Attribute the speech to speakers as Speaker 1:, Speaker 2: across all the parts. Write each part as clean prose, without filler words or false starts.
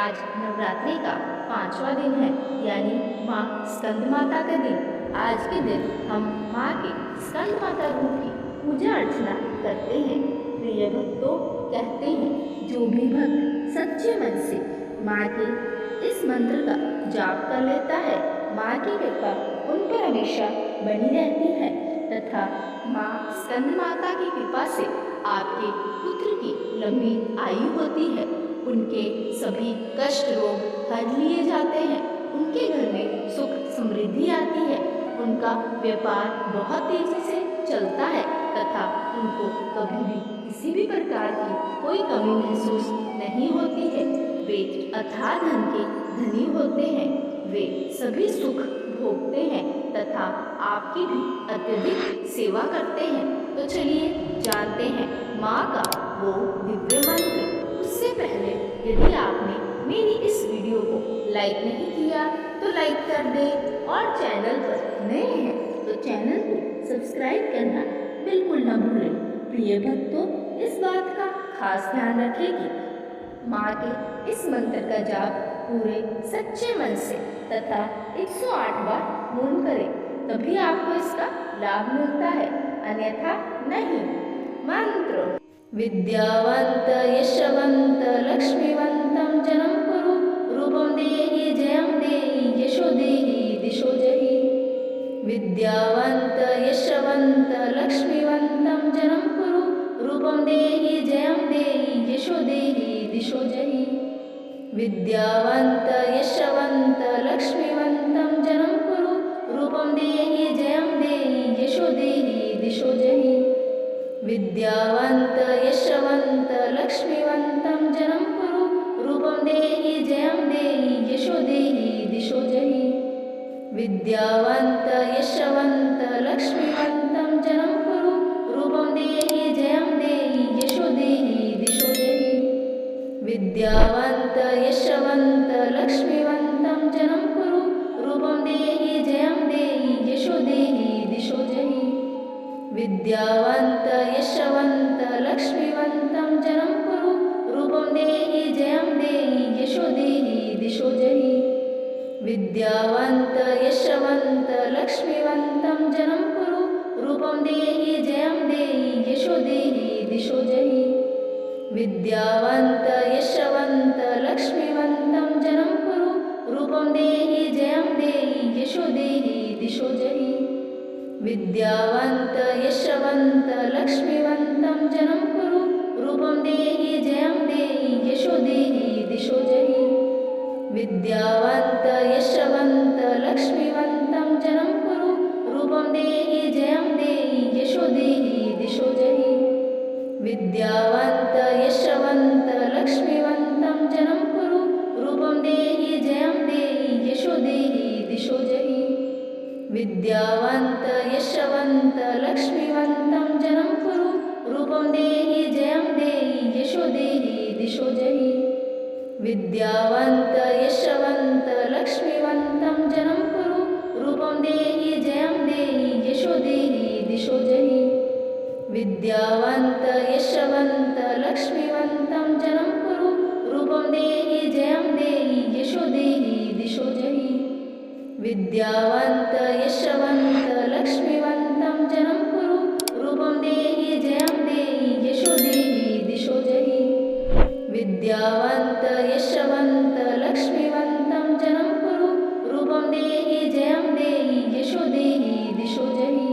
Speaker 1: आज नवरात्रि का 5वां दिन है, यानी माँ स्कंद माता का दिन। आज के दिन हम माँ के स्कंद माता रूप की पूजा अर्चना करते हैं। प्रिय भक्तों, कहते हैं जो भी भक्त सच्चे मन से माँ के इस मंत्र का जाप कर लेता है, माँ की कृपा उन पर हमेशा बनी रहती है तथा माँ स्कंद माता की कृपा से आपके पुत्र की लंबी आयु होती है। उनके सभी कष्ट रोग हर लिए जाते हैं, उनके घर में सुख समृद्धि आती है, उनका व्यापार बहुत तेजी से चलता है तथा उनको कभी भी किसी भी प्रकार की कोई कमी महसूस नहीं होती है। वे अथाह धन के धनी होते हैं, वे सभी सुख भोगते हैं तथा आपकी भी अत्यधिक सेवा करते हैं। तो चलिए जानते हैं माँ का वो दिव्य मंत्र। उससे पहले यदि आपने मेरी इस वीडियो को लाइक नहीं किया तो लाइक कर दें और चैनल पर नए हैं तो चैनल को सब्सक्राइब करना बिल्कुल न भूलें। प्रिय भक्तों, इस बात का खास ध्यान रखें कि माँ के इस मंत्र का जाप पूरे सच्चे मन से तथा 108 बार मौन करें, तभी आपको इसका लाभ मिलता है, अन्यथा नहीं। मंत्र। विद्यावंत यशवंत लक्ष्मीवंतं जनं कुरु, रूपं देहि जयं देहि यशो देहि दिशो जहि। विद्यावंत यशवंत लक्ष्मीवंतं जनं कुरु, रूपं देहि जयं देहि यशो देहि दिशो जहि। विद्यावंत यशवंत लक्ष्मीवंतं जनं कुरु, रूपं देहि जयं देहि यशो देहि दिशो जहि। विद्यावंत यशवंत लक्ष्मीवंतं जनं कुरु, रूपं देहि जयं देहि यशो देहि दिशो जहि। विद्यावंत यशवंत लक्ष्मीवंतं जनं कुरु, रूपं देहि जयं देहि यशो देहि दिशो जहि। विद्यावंत यशवंत लक्ष्मीवंतं जनं कुरु, रूपं देहि जयं देहि यशो देहि दिशो जहि। विद्यावंत यशवंत लक्ष्मीवंतं जनं कुरु, रूपं देहि जयं देहि यशो देहि दिशो जहि। विद्यावंत यशवंत लक्ष्मीवंतं जनं कुरु, रूपं देहि जयं देहि यशो देहि दिशो जहि। विद्यावंत यशवंत लक्ष्मीवंतं जनं कुरु, रूपं देहि जयं देहि यशो देहि दिशो जहि। विद्यावंत यशवंत लक्ष्मीवंतं जनं कुरु, रूपं देहि जयं देहि यशो देहि दिशो जहि। विद्यावंत यशवंत लक्ष्मीवंतं जनं कुरु, रूपं देहि जयं देहि यशो देहि दिशो जहि। विद्यावंत यशवंत लक्ष्मीवंतं जनं कुरु, रूपं देहि जयं देहि यशो देहि दिशो जहि। विद्यावंत यशवंत लक्ष्मीवंतं जनं कुरु, रूपं देहि जयं देहि यशो देहि दिशो जहि। विद्यावंत यशवंत लक्ष्मीवंतं जनं कुरु, रूपं देहि जयं देहि यशो देहि दिशो जहि। विद्यावंत यशवंत लक्ष्मीवंतं जनं कुरु, रूपं देहि जयं देहि यशो देहि दिशो जहि। विद्यावंत यशवंत लक्ष्मीवंतं जनं कुरु, रूपं देहि जयं देहि यशो देहि दिशो जहि। विद्यावंत यशवंत लक्ष्मीवंतं जनं कुरु, रूपं देहि जयं देहि यशो देहि दिशो जहि।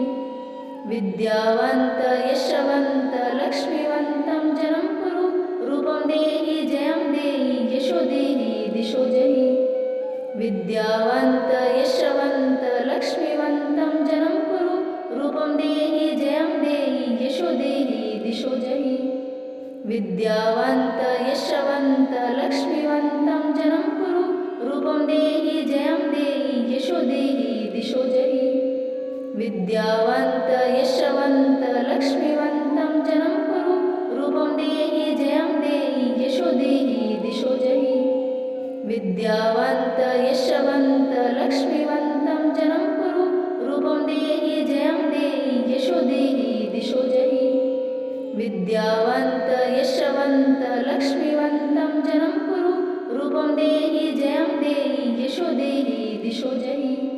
Speaker 1: विद्यावंत यशवंत लक्ष्मीवंतं जनं कुरु, रूपं देहि जयं देहि यशो देहि दिशो जहि। विद्यावंत यशवंत लक्ष्मीवंतं जनं कुरु, रूपं देहि जयं देहि यशो देहि दिशो जहि। विद्यावंत यशवंत लक्ष्मीवंतं जनं कुरु, रूपं देहि जयं देहि यशो देहि दिशो जहि। विद्यावंत यशवंत लक्ष्मीवंतं जनं कुरु, रूपं देहि जयं देहि यशो देहि दिशो जहि। विद्यावंत यशवंत लक्ष्मीवंतं जनं कुरु, रूपं देहि जयं देहि यशो देहि दिशो जहि। विद्यावंत यशवंत लक्ष्मीवंतं जनं कुरु, रूपं देहि जयं देहि यशो देहि दिशो जहि।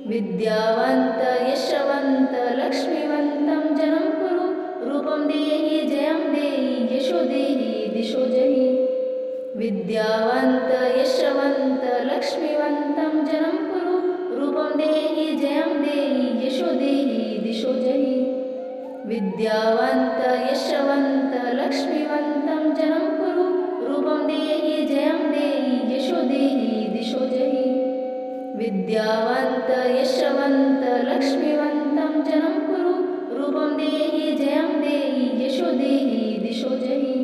Speaker 1: विद्यावन्त यशवन्त लक्ष्मीवन्तं जनं कुरु। रूपं देहि जयं देहि यशो देहि दिशो जहि। विद्यावन्त यशवन्त लक्ष्मीवन्तं जनं कुरु। रूपं देहि जयं देहि यशो देहि दिशो जहि। विद्यावन्त यशवन्त लक्ष्मीवन्तं जनं कुरु। रूपं देहि जयं देहि यशो देहि दिशो जहि। विद्यावन्त यशवन्त लक्ष्मीवन्तं जनं कुरु। रूपं देहि जयं देहि यशो देहि दिशो जहि।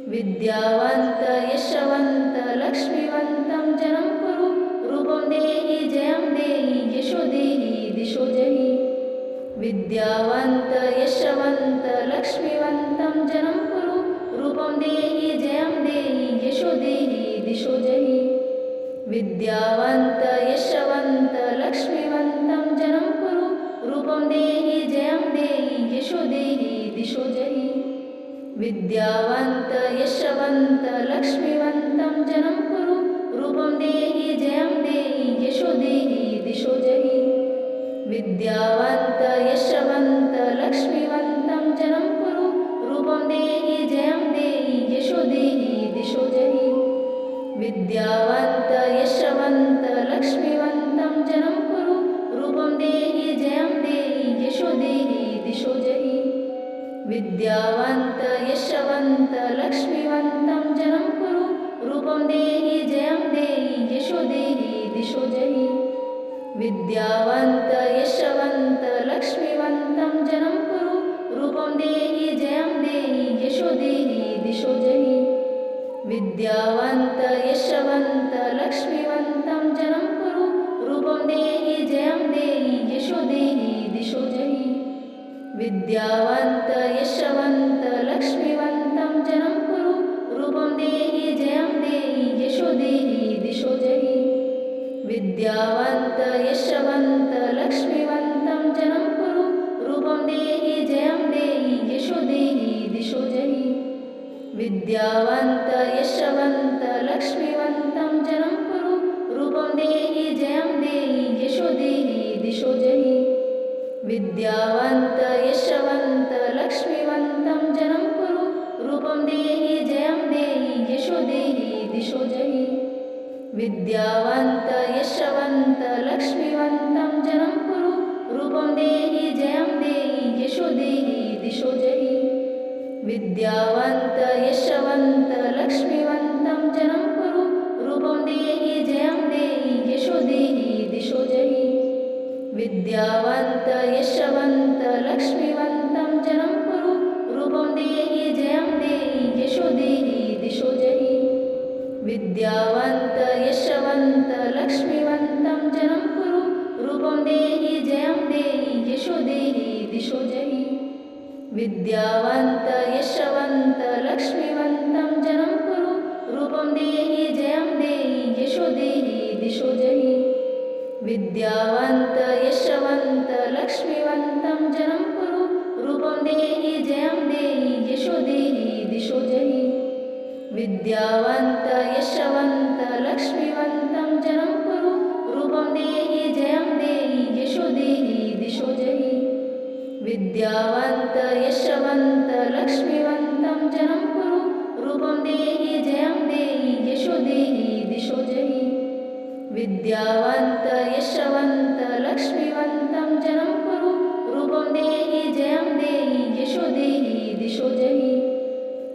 Speaker 1: विद्यावन्त यशवन्त लक्ष्मीवन्तं जनं कुरु। रूपं देहि जयं देहि यशो देहि दिशो जहि। विद्यावन्त यशवन्त लक्ष्मीवन्तं जनं कुरु। रूपं देहि जयं देहि यशो देहि दिशो जहि। विद्यावन्त यशवन्त लक्ष्मीवन्तं जनं कुरु। रूपं देहि जयं देहि यशो देहि दिशो जहि। विद्यावन्त यशवन्त लक्ष्मीवन्तं जनं कुरु। रूपं देहि जयं देहि यशो देहि दिशो जहि। विद्यावन्त यशवन्त लक्ष्मीवन्तं जनं कुरु। रूपं देहि जयं देहि यशो देहि दिशो जहि। विद्यावन्त यशवन्त लक्ष्मीवन्तं जनं कुरु। रूपं देहि जयं देहि यशो देहि दिशो जहि। विद्यावन्त यशवन्त लक्ष्मीवन्तं जनं कुरु। रूपं देहि जयं देहि यशो देहि दिशो जहि। विद्यावन्त यशवन्त लक्ष्मीवन्तं जनं कुरु। रूपं देहि जयं देहि यशो देहि दिशो जहि। विद्यावन्त यशवन्त लक्ष्मीवन्तं जनं कुरु। रूपं देहि जयं देहि यशो देहि दिशो जहि। विद्यावन्त यशवन्त लक्ष्मीवन्तं जनं कुरु। रूपं देहि जयं देहि यशो देहि दिशो जहि। विद्यावन्त यशवन्त लक्ष्मीवन्तं जनं कुरु। रूपं देहि जयं देहि यशो देहि दिशो जहि। विद्यावन्त यशवन्त लक्ष्मीवन्तं जनं कुरु। रूपं देहि जयं देहि यशो देहि दिशो जहि। विद्यावन्त यशवन्त लक्ष्मीवन्तं जनं कुरु। रूपं देहि जयं देहि यशो देहि दिशो जहि। विद्यावन्त यशवन्त लक्ष्मीवन्तं जनं कुरु। रूपं देहि जयं देहि यशो देहि दिशो जहि। विद्यावन्त यशवन्त लक्ष्मीवन्तं जनं कुरु। रूपं देहि जयं देहि यशो देहि दिशो जहि। विद्यावन्त यशवन्त लक्ष्मीवन्तं जनं कुरु। रूपं देहि जयं देहि यशो देहि दिशो जहि। विद्यावन्त यशवन्त लक्ष्मीवन्तं जनं कुरु। रूपं देहि जयं देहि यशो देहि दिशो जहि। विद्यावन्त यशवन्त लक्ष्मीवन्तं जनं कुरु। रूपं देहि जयं देहि यशो देहि दिशो जहि। विद्यावन्त यशवन्त लक्ष्मीवन्तं जनं कुरु। रूपं देहि जयं देहि यशो देहि दिशो जहि। विद्यावन्त यशवन्त लक्ष्मीवन्तं जनं कुरु। रूपं देहि जयं देहि यशो देहि दिशो जहि। विद्यावन्त यशवन्त लक्ष्मीवन्तं जनं कुरु। रूपं देहि जयं देहि यशो देहि दिशो जहि। विद्यावन्त यशवन्त लक्ष्मीवन्तं जनं कुरु। रूपं देहि जयं देहि यशो देहि दिशो जहि।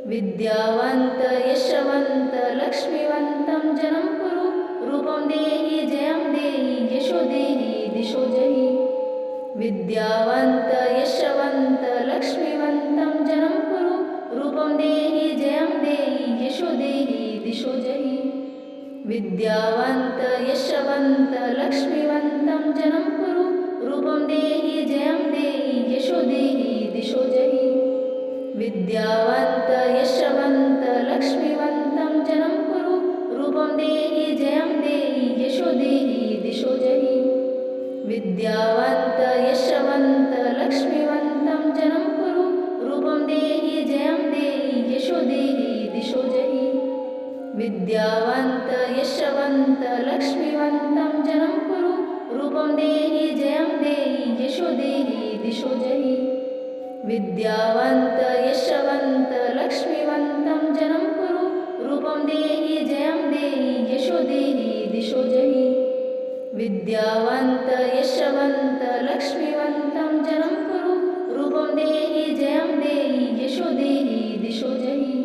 Speaker 1: विद्यावन्त यशवन्त लक्ष्मीवन्तं जनं कुरु। रूपं देहि जयं देहि यशो देहि दिशो जहि। विद्यावन्त यशवन्त लक्ष्मीवन्तं जनं कुरु। रूपं देहि जयं देहि यशो देहि दिशो जहि। विद्यावन्त यशवन्त लक्ष्मीवन्तं जनं कुरु। रूपं देहि जयं देहि यशो देहि दिशो जहि। विद्यावन्त यशवन्त लक्ष्मीवन्तं जनं कुरु। रूपं देहि जयं देहि यशो देहि दिशो जहि। विद्यावन्त यशवन्त लक्ष्मीवन्तं जनं कुरु। रूपं देहि जयं देहि यशो देहि दिशो जहि। विद्यावन्त यशवन्त लक्ष्मीवन्तं जनं कुरु रूपं देहि जयं देहि यशो देहि दिशो जहि विद्यावन्त यशवन्त लक्ष्मीवन्तं जनं कुरु रूपं देहि जयं देहि यशो देहि दिशो जहि विद्यावन्त यशवन्त लक्ष्मीवन्तं जनं कुरु रूपं देहि जयं देहि यशो देहि दिशो जहि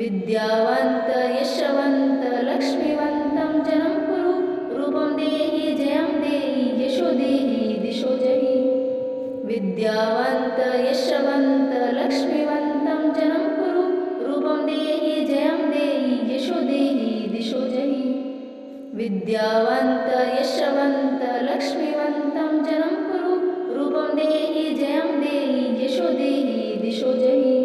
Speaker 1: विद्यावन्त यशवन्त लक्ष्मीवन्तं जनं कुरु रूपं देहि जयं देहि यशो देहि दिशो जहि विद्यावन्त यशवन्त लक्ष्मीवन्तं जनं कुरु रूपं देहि जयं देहि यशो देहि दिशो जहि विद्यावन्त यशवन्त लक्ष्मीवन्तं जनं कुरु रूपं देहि जयं देहि यशो देहि दिशो जहि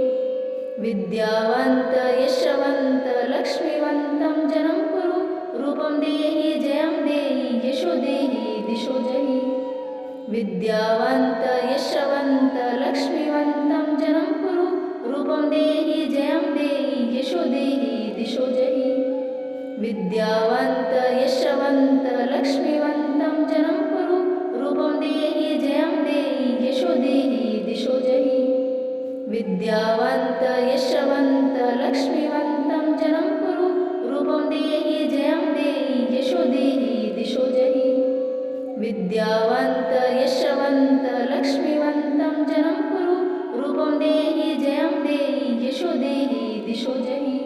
Speaker 1: विद्यावन्त यशवन्त लक्ष्मीवन्तं जनं कुरु रूपं देहि जयं देहि यशो देहि दिशो जहि विद्यावन्त यशवन्त लक्ष्मीवन्तं जनं कुरु रूपं देहि जयं देहि यशो देहि दिशो जहि विद्यावन्त यशवन्त लक्ष्मीवन्तं जनं कुरु रूपं देहि जयं देहि यशो देहि दिशो जहि विद्यावन्त यशवन्त लक्ष्मीवन्तं जनं कुरु रूपं देहि जयं देहि यशो देहि दिशो जहि विद्यावन्त यशवन्त लक्ष्मीवन्तं जनं कुरु रूपं देहि जयं देहि यशो देहि दिशो जहि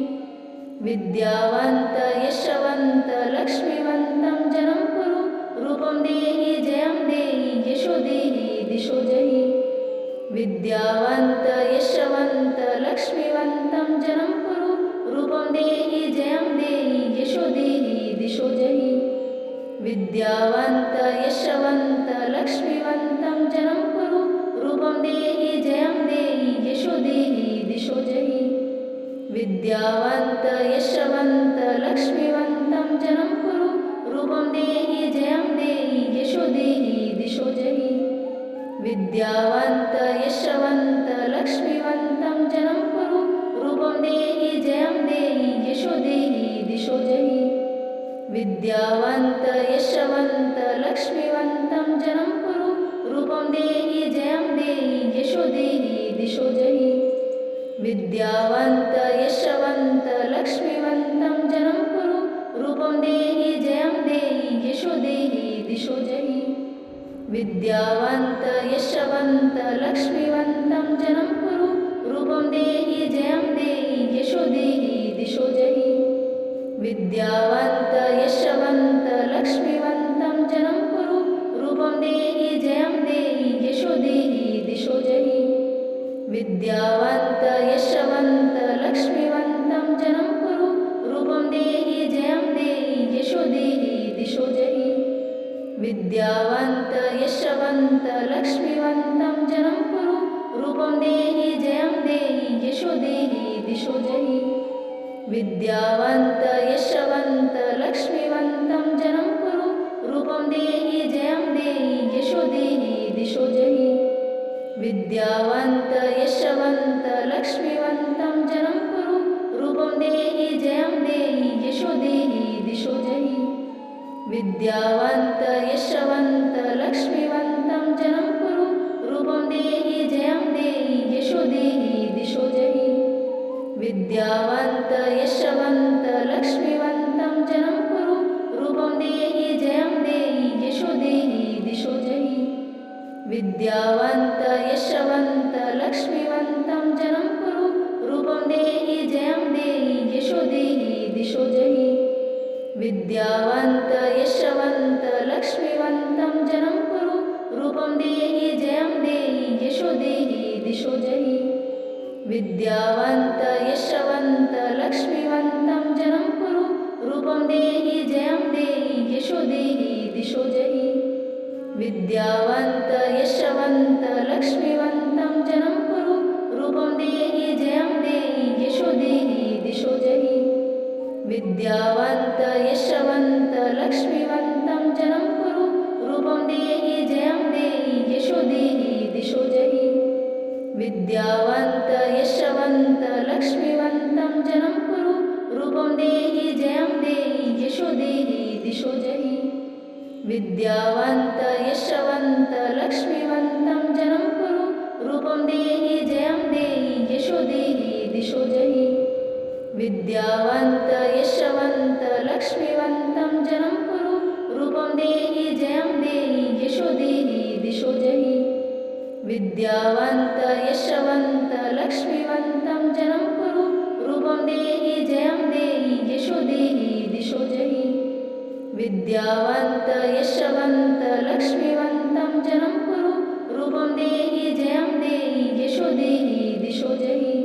Speaker 1: विद्यावन्त यशवन्त लक्ष्मीवन्तं जनं कुरु रूपं देहि जयं देहि यशो देहि दिशो जहि विद्यावन्त यशवन्त लक्ष्मीवन्तं जनं कुरु रूपं देहि जयं देहि यशो देहि दिशो जहि विद्यावन्त यशवन्त लक्ष्मीवन्तं जनं कुरु रूपं देहि जयं देहि यशो देहि दिशो जहि विद्यावन्त यशवन्त लक्ष्मीवन्तं जनं कुरु रूपं देहि जयं देहि यशो देहि दिशो जहि विद्यावन्त यशवन्त लक्ष्मीवन्तं जनं कुरु रूपं देहि जयं देहि यशो देहि दिशो जहि विद्यावन्त यशवन्त लक्ष्मीवन्तं जनं कुरु रूपं देहि जयं देहि यशो देहि दिशो जहि विद्यावन्त यशवन्त लक्ष्मीवन्तं जनं कुरु रूपं देहि जयं देहि यशो देहि दिशो जहि विद्यावन्त यशवन्त लक्ष्मीवन्तं जनं कुरु रूपं देहि जयं देहि यशो देहि दिशो जहि विद्यावन्त यशवन्त लक्ष्मीवन्तं जनं कुरु रूपं देहि जयं देहि यशो देहि दिशो जहि विद्यावन्त यशवन्त लक्ष्मीवन्तं जनं कुरु रूपं देहि जयं देहि यशो देहि दिशो जहि विद्यावन्त यशवन्त लक्ष्मीवन्तं जनं कुरु रूपं देहि जयं देहि यशो देहि दिशो जहि विद्यावन्त यशवन्त लक्ष्मीवन्तं जनं कुरु रूपं देहि जयं देहि यशो देहि दिशो जहि विद्यावन्त यशवन्त लक्ष्मीवन्तं जनं कुरु रूपं देहि जयं देहि यशो देहि दिशो जहि विद्यावन्त यशवन्त लक्ष्मीवन्तं जनं कुरु रूपं देहि जयं देहि यशो देहि दिशो जहि विद्यावन्त यशवन्त लक्ष्मीवन्तं जनं कुरु रूपं देहि जयं देहि यशो देहि दिशो जहि विद्यावन्त यशवन्त लक्ष्मीवन्तं जनं कुरु रूपं देहि जयं देहि यशो देहि दिशो जहि विद्यावन्त यशवन्त लक्ष्मीवन्तं जनं कुरु रूपं देहि जयं देहि यशो देहि दिशो जहि विद्यावन्त यशवन्त लक्ष्मीवन्तं जनं कुरु रूपं देहि जयं देहि यशो देहि दिशो जहि विद्यावन्त यशवन्त लक्ष्मीवन्तं जनं कुरु रूपं देहि जयं देहि यशो देहि दिशो जहि विद्यावन्त यशवन्त लक्ष्मीवन्तं जनं कुरु रूपं देहि जयं देहि यशो देहि दिशो जहि विद्यावन्त यशवन्त लक्ष्मीवन्तं जनं कुरु रूपं देहि दिशो जहि। विद्यावन्त यशवन्त लक्ष्मीवन्तं जनं कुरु, रूपं देहि जयं देहि यशो देहि दिशो जहि। विद्यावन्त यशवन्त लक्ष्मीवन्तं जनं कुरु, रूपं देहि जयं देहि यशो देहि दिशो जहि। विद्यावन्त यशवन्त लक्ष्मीवन्तं जनं कुरु, रूपं देहि जयं देहि यशो देहि दिशो जहि। विद्यावन्त यशवन्त लक्ष्मीवन्तं जनं कुरु, रूपं देहि जयं देहि यशो देहि दिशो जहि।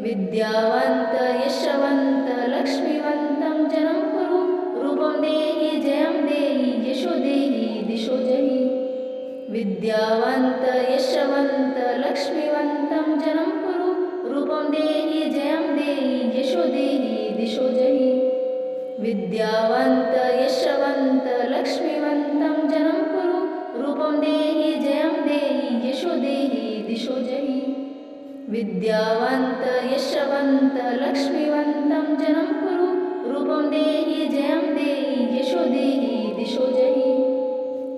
Speaker 1: विद्यावन्त यशवन्त लक्ष्मीवन्तं जनं कुरु, रूपं देहि जयं देहि यशो देहि दिशो जहि। विद्यावन्त यशवन्त लक्ष्मीवन्तं जनं कुरु, रूपं देहि जयं देहि यशो देहि दिशो जहि। विद्यावन्त यशवन्त लक्ष्मीवन्तं जनं कुरु, रूपं देहि जयं देहि यशो देहि दिशो जहि। विद्यावन्त यशवन्त लक्ष्मीवन्तं जनं कुरु, रूपं देहि जयं देहि यशो देहि दिशो जहि।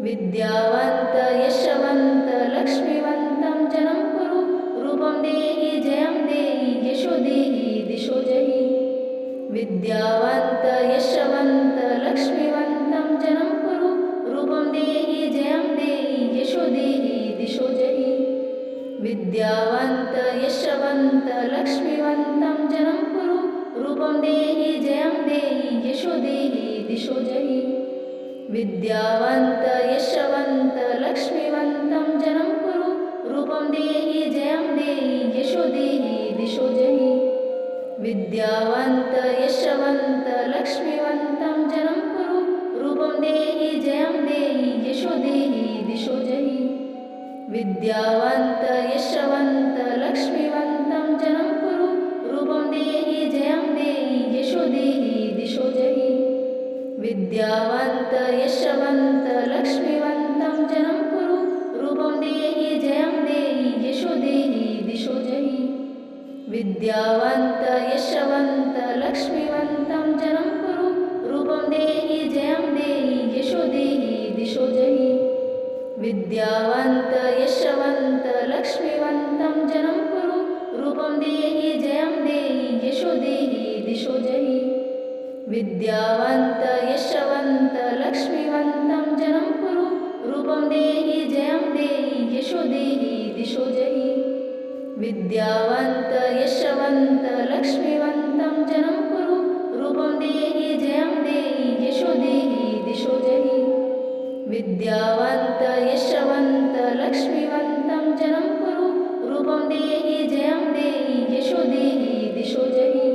Speaker 1: विद्यावन्त यशवन्त लक्ष्मीवन्तं जनं कुरु, रूपं देहि जयं देहि यशो देहि दिशो जहि। विद्यावन्त यशवन्त लक्ष्मीवन्तं जनं कुरु, रूपं देहि जयं देहि यशो देहि दिशो जहि। विद्यावन्त यशवन्त लक्ष्मीवन्तं जनं कुरु, रूपं देहि जयं देहि यशो देहि दिशो जहि। विद्यावन्त यशवन्त लक्ष्मीवन्तं जनं कुरु, रूपं देहि जयं देहि यशो देहि दिशो जहि। विद्यावन्त यशवन्त लक्ष्मीवन्तं जनं कुरु, रूपं देहि जयं देहि यशो देहि दिशो जहि। विद्यावन्त यशवन्त लक्ष्मीवन्तं जनं कुरु, रूपं देहि जयं देहि यशो देहि दिशो जहि। विद्यावन्त यशवन्त लक्ष्मीवन्तं जनं कुरु, रूपं देहि जयं देहि यशो देहि दिशो जहि। विद्यावन्त यशवन्त लक्ष्मीवन्तं जनं कुरु, रूपं देहि जयं देहि यशो देहि दिशो जहि। विद्यावन्त यशवन्त लक्ष्मीवन्तं जनं कुरु, रूपं देहि जयं देहि यशो देहि दिशो जहि। विद्यावन्त यशवन्त लक्ष्मीवन्तं जनं कुरु, रूपं देहि जयं देहि यशो देहि दिशो जहि। विद्यावन्त यशवन्त लक्ष्मीवन्तं जनं कुरु, रूपं देहि जयं देहि यशो देहि दिशो जहि। विद्यावन्त यशवन्त लक्ष्मीवन्तं जनं कुरु, रूपं देहि जयं देहि यशो देहि दिशो जहि।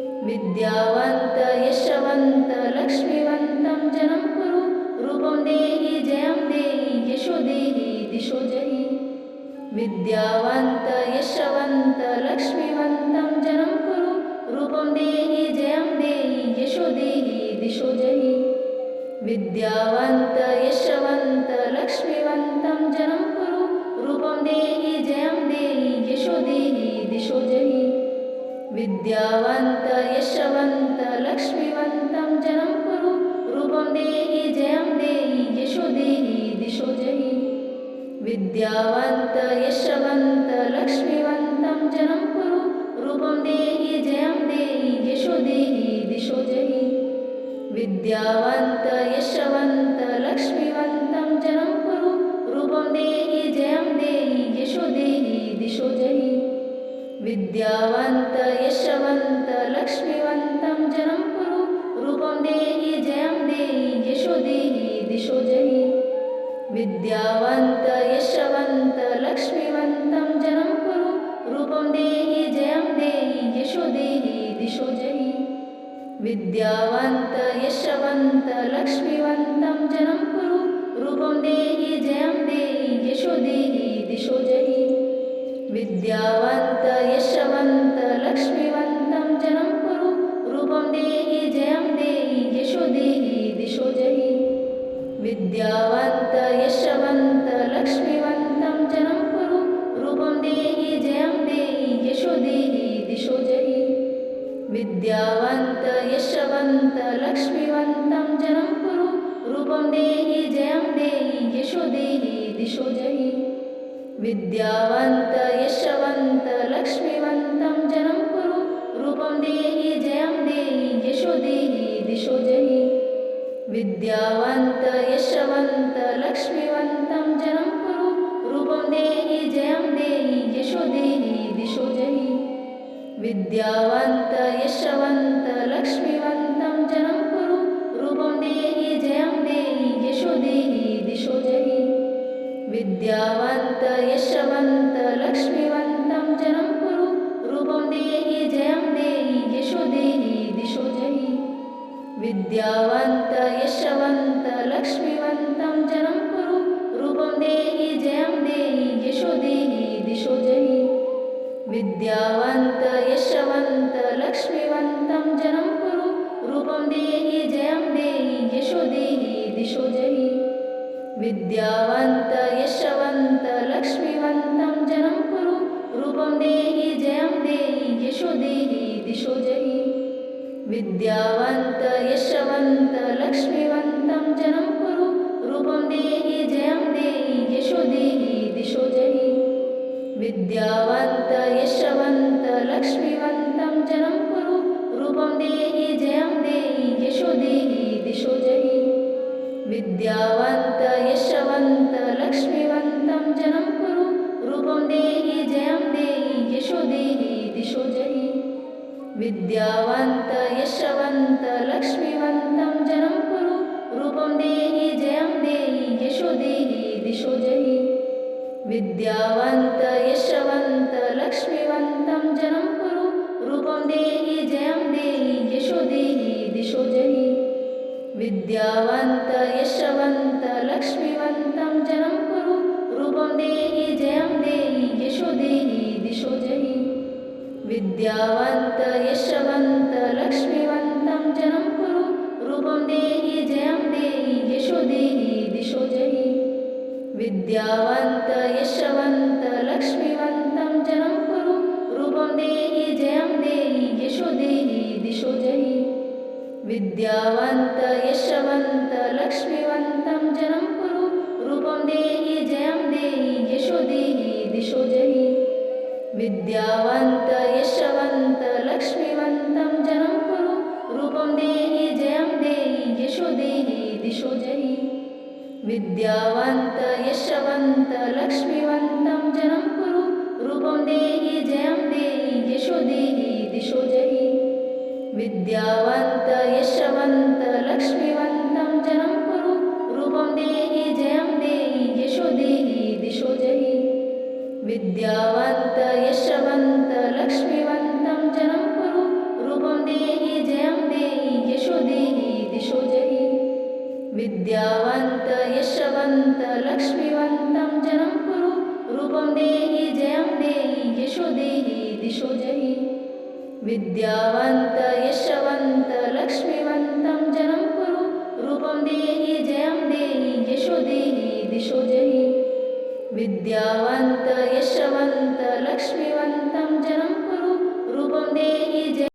Speaker 1: विद्यावन्त यशवन्त लक्ष्मीवन्तं जनं कुरु, रूपं देहि जयं देहि यशो देहि दिशो जहि। विद्यावन्त यशवन्त लक्ष्मीवन्तं जनं कुरु, रूपं देहि जयं देहि यशो देहि दिशो जहि। विद्यावन्त यशवन्त लक्ष्मीवन्तं जनं कुरु, रूपं देहि जयं देहि यशो देहि दिशो जहि। विद्यावन्त यशवन्त लक्ष्मीवन्तं जनं कुरु, रूपं देहि जयं देहि यशो देहि दिशो जहि। विद्यावन्त यशवन्त लक्ष्मीवन्तं जनं कुरु, रूपं देहि जयं देहि यशो देहि दिशो जहि। विद्यावन्त यशवन्त लक्ष्मीवन्तं जनं कुरु, रूपं देहि जयं देहि यशो देहि दिशो जहि। विद्यावन्त यशवन्त लक्ष्मीवन्तं जनं कुरु, रूपं देहि जयं देहि यशो देहि दिशो जहि। विद्यावन्त यशवन्त लक्ष्मीवन्तं जनं कुरु, रूपं देहि जयं देहि यशो देहि दिशो जहि। विद्यावन्त यशवन्त लक्ष्मीवन्तं जनं कुरु, रूपं देहि जयं देहि यशो देहि दिशो जहि। विद्यावन्त यशवन्त लक्ष्मीवन्तं जनं कुरु, रूपं देहि जयं देहि यशो देहि दिशो जहि। विद्यावन्त यशवन्त लक्ष्मीवन्तं जनं कुरु, रूपं देहि जयं देहि यशो देहि दिशो जहि। विद्यावन्त यशवन्त लक्ष्मीवन्तं जनं कुरु रूपं देहि जयं देहि यशो देहि दिशो जहि विद्यावन्त यशवन्त लक्ष्मीवन्तं जनं कुरु रूपं देहि जयं देहि यशो देहि दिशो जहि विद्यावन्त यशवन्त लक्ष्मीवन्तं जनं कुरु रूपं देहि जयं देहि यशो देहि दिशो जहि विद्यावन्त यशवन्त लक्ष्मीवन्तं जनं कुरु रूपं देहि जयं देहि यशो देहि दिशो जहि विद्यावन्त यशवन्त लक्ष्मीवन्तं जनं कुरु रूपं देहि जयं देहि यशो देहि दिशो जहि विद्यावन्त यशवन्त लक्ष्मीवन्तं जनं कुरु रूपं देहि जयं देहि यशो देहि दिशो जहि विद्यावन्त यशवन्त लक्ष्मीवन्तं जनं कुरु रूपं देहि जयं देहि यशो देहि दिशो जहि विद्यावन्त यशवन्त लक्ष्मीवन्तं जनं कुरु रूपं देहि जयं देहि यशो देहि दिशो जहि विद्यावन्त यशवन्त लक्ष्मीवन्तं जनं कुरु रूपं देहि जयं देहि यशो देहि दिशो जहि विद्यावन्त यशवन्त लक्ष्मीवन्तं जनं कुरु रूपं देहि जयं देहि यशो देहि दिशो जहि विद्यावन्त यशवन्त लक्ष्मीवन्तं जनं कुरु रूपं देहि जयं देहि यशो देहि दिशो जहि विद्यावन्त यशवन्त लक्ष्मीवन्तं जनं कुरु रूपं देहि जयं देहि यशो देहि दिशो जहि विद्यावन्त यशवन्त लक्ष्मीवन्तं जनं कुरु रूपं देहि जयं देहि यशो देहि दिशो जहि विद्यावन्त यशवन्त लक्ष्मीवन्तं जनं कुरु रूपं देहि जयं देहि यशो देहि दिशो जहि विद्यावन्त यशवन्त लक्ष्मीवन्तं जनं कुरु रूपं देहि जयं देहि यशो देहि दिशो जहि विद्यावन्त यशवन्त लक्ष्मीवन्तं जनं कुरु रूपं देहि जयं देहि यशो देहि दिशो जहि विद्यावन्त यशवन्त लक्ष्मीवन्तं जनं कुरु रूपं देहि जयं देहि यशो देहि दिशो जहि विद्यावन्त यशवन्त लक्ष्मीवन्तं जनं कुरु रूपं देहि जयं देहि यशो देहि दिशो जहि विद्यावन्त यशवन्त लक्ष्मीवन्तं जनं कुरु रूपं देहि जयं देहि यशो देहि दिशो जहि विद्यावन्त यशवन्त लक्ष्मीवन्तं जनं कुरु रूपं देहि जयं देहि यशो देहि दिशो जहि विद्यावन्त यशवन्त लक्ष्मीवन्तं जनं कुरु रूपं देहि जयं देहि यशो देहि दिशो जहि विद्यावन्त यशवन्त लक्ष्मीवन्तं जनं कुरु रूपं देहि जयं देहि यशो देहि दिशो जहि विद्यावन्त यशवन्त लक्ष्मीवन्तं जनं कुरु रूपं देहि जयं देहि यशो देहि दिशो जहि विद्यावन्त यशवन्त लक्ष्मीवन्तं जनं कुरु रूपं देहि